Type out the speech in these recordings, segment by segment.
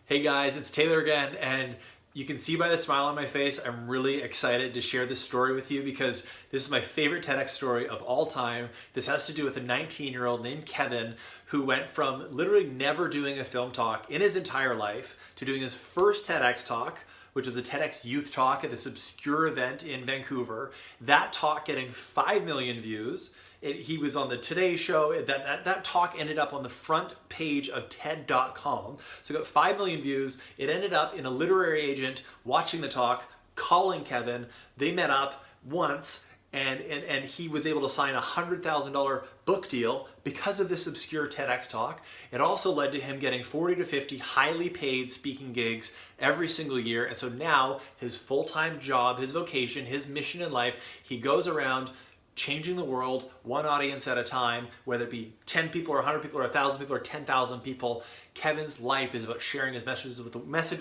Hey guys, it's Taylor again, and you can see by the smile on my face, I'm really excited to share this story with you because this is my favorite TEDx story of all time. This has to do with a 19-year-old named Kevin who went from literally never doing a film talk in his entire life to doing his first TEDx talk, which was a TEDx youth talk at this obscure event in Vancouver. That talk getting 5 million views. He was on the Today Show. That talk ended up on the front page of TED.com. So it got 5 million views. It ended up in a literary agent watching the talk, calling Kevin. They met up once, and he was able to sign a $100,000 book deal because of this obscure TEDx talk. It also led to him getting 40 to 50 highly paid speaking gigs every single year. And so now his full-time job, his vocation, his mission in life, he goes around changing the world one audience at a time, whether it be 10 people or 100 people or 1,000 people or 10,000 people. Kevin's life is about sharing his message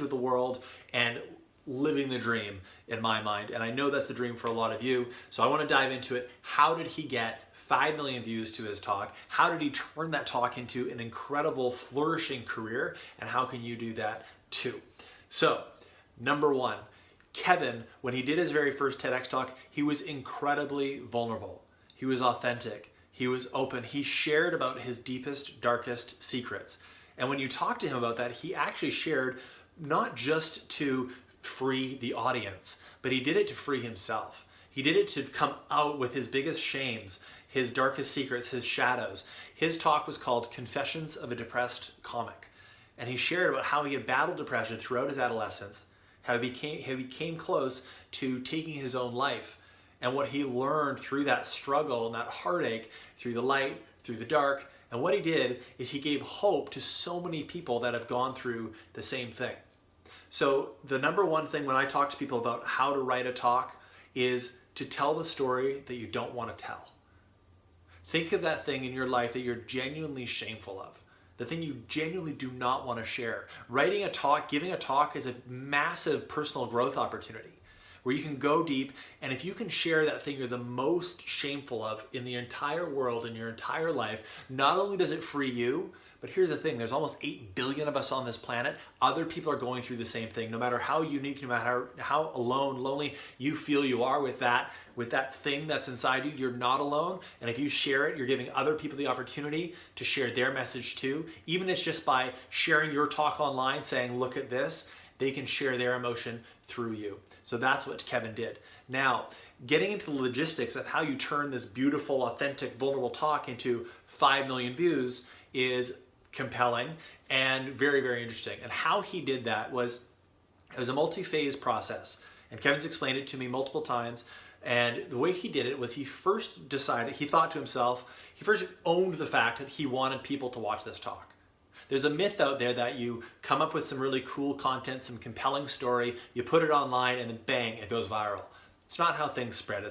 with the world and living the dream, in my mind. And I know that's the dream for a lot of you. So I want to dive into it. How did he get 5 million views to his talk? How did he turn that talk into an incredible, flourishing career? And how can you do that too? So, number one, Kevin, when he did his very first TEDx talk, he was incredibly vulnerable. He was authentic. He was open. He shared about his deepest, darkest secrets. And when you talk to him about that, he actually shared not just to free the audience, but he did it to free himself. He did it to come out with his biggest shames, his darkest secrets, his shadows. His talk was called Confessions of a Depressed Comic. And he shared about how he had battled depression throughout his adolescence, how he came close to taking his own life, and what he learned through that struggle and that heartache, through the light, through the dark. And what he did is he gave hope to so many people that have gone through the same thing. So the number one thing when I talk to people about how to write a talk is to tell the story that you don't want to tell. Think of that thing in your life that you're genuinely shameful of. The thing you genuinely do not want to share. Writing a talk, giving a talk is a massive personal growth opportunity where you can go deep, and if you can share that thing you're the most shameful of in the entire world, in your entire life, not only does it free you, but here's the thing, there's almost 8 billion of us on this planet. Other people are going through the same thing. No matter how unique, no matter how alone, lonely you feel you are with that thing that's inside you, you're not alone. And if you share it, you're giving other people the opportunity to share their message too. Even if it's just by sharing your talk online, saying, look at this, they can share their emotion through you. So that's what Kevin did. Now, getting into the logistics of how you turn this beautiful, authentic, vulnerable talk into 5 million views is compelling and very, very interesting. And how he did that was, it was a multi-phase process. And Kevin's explained it to me multiple times. And the way he did it was he first decided, he thought to himself, he first owned the fact that he wanted people to watch this talk. There's a myth out there that you come up with some really cool content, some compelling story, you put it online, and then bang, it goes viral. It's not how things spread.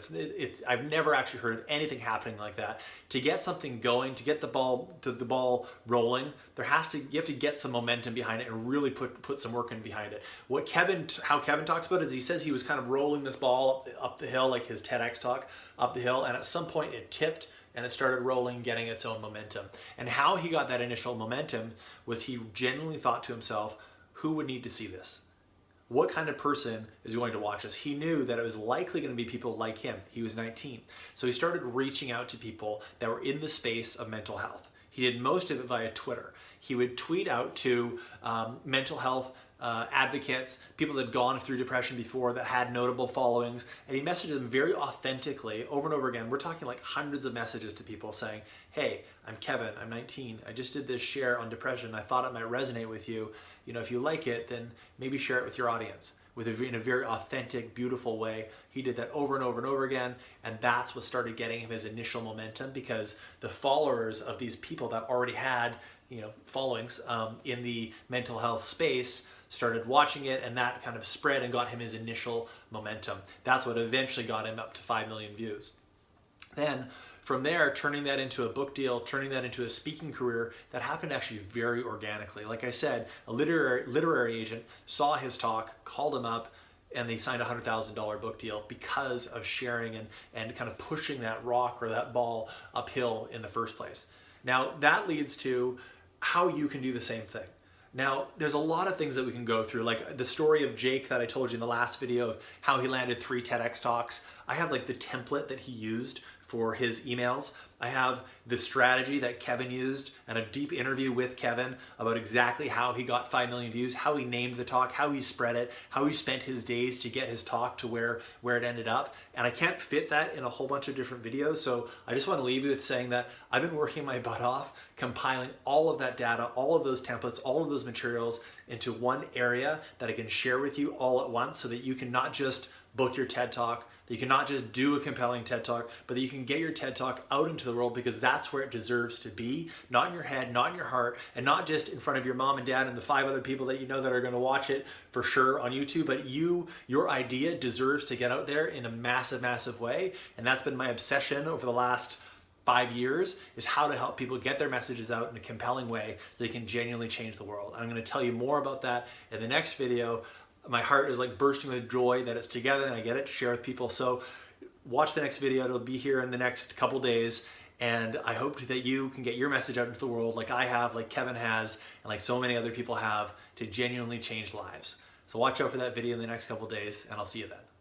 I've never actually heard of anything happening like that. To get something going, to get the ball rolling, you have to get some momentum behind it and really put some work in behind it. How Kevin talks about it is he says he was kind of rolling this ball up the hill, like his TEDx talk, up the hill, and at some point it tipped and it started rolling, getting its own momentum. And how he got that initial momentum was he genuinely thought to himself, who would need to see this? What kind of person is going to watch this? He knew that it was likely going to be people like him. He was 19. So he started reaching out to people that were in the space of mental health. He did most of it via Twitter. He would tweet out to mental health advocates, people that had gone through depression before that had notable followings, and he messaged them very authentically over and over again. We're talking like hundreds of messages to people saying, hey, I'm Kevin, I'm 19, I just did this share on depression, I thought it might resonate with you. You know, if you like it, then maybe share it with your audience in a very authentic, beautiful way. He did that over and over and over again, and that's what started getting him his initial momentum, because the followers of these people that already had, followings in the mental health space started watching it, and that kind of spread and got him his initial momentum. That's what eventually got him up to 5 million views. Then from there, turning that into a book deal, turning that into a speaking career, that happened actually very organically. Like I said, a literary agent saw his talk, called him up, and they signed a $100,000 book deal because of sharing and kind of pushing that rock or that ball uphill in the first place. Now, that leads to how you can do the same thing. Now, there's a lot of things that we can go through, like the story of Jake that I told you in the last video of how he landed 3 TEDx talks. I have like the template that he used for his emails. I have the strategy that Kevin used and a deep interview with Kevin about exactly how he got 5 million views, how he named the talk, how he spread it, how he spent his days to get his talk to where it ended up. And I can't fit that in a whole bunch of different videos. So I just want to leave you with saying that I've been working my butt off, compiling all of that data, all of those templates, all of those materials into one area that I can share with you all at once so that you can not just book your TED Talk, that you can not just do a compelling TED Talk, but that you can get your TED Talk out into the world, because that's where it deserves to be. Not in your head, not in your heart, and not just in front of your mom and dad and the 5 other people that you know that are going to watch it for sure on YouTube, but your idea deserves to get out there in a massive, massive way. And that's been my obsession over the last 5 years, is how to help people get their messages out in a compelling way so they can genuinely change the world. I'm going to tell you more about that in the next video. My heart is like bursting with joy that it's together and I get it to share with people. So watch the next video. It'll be here in the next couple days. And I hope that you can get your message out into the world like I have, like Kevin has, and like so many other people have, to genuinely change lives. So watch out for that video in the next couple days, and I'll see you then.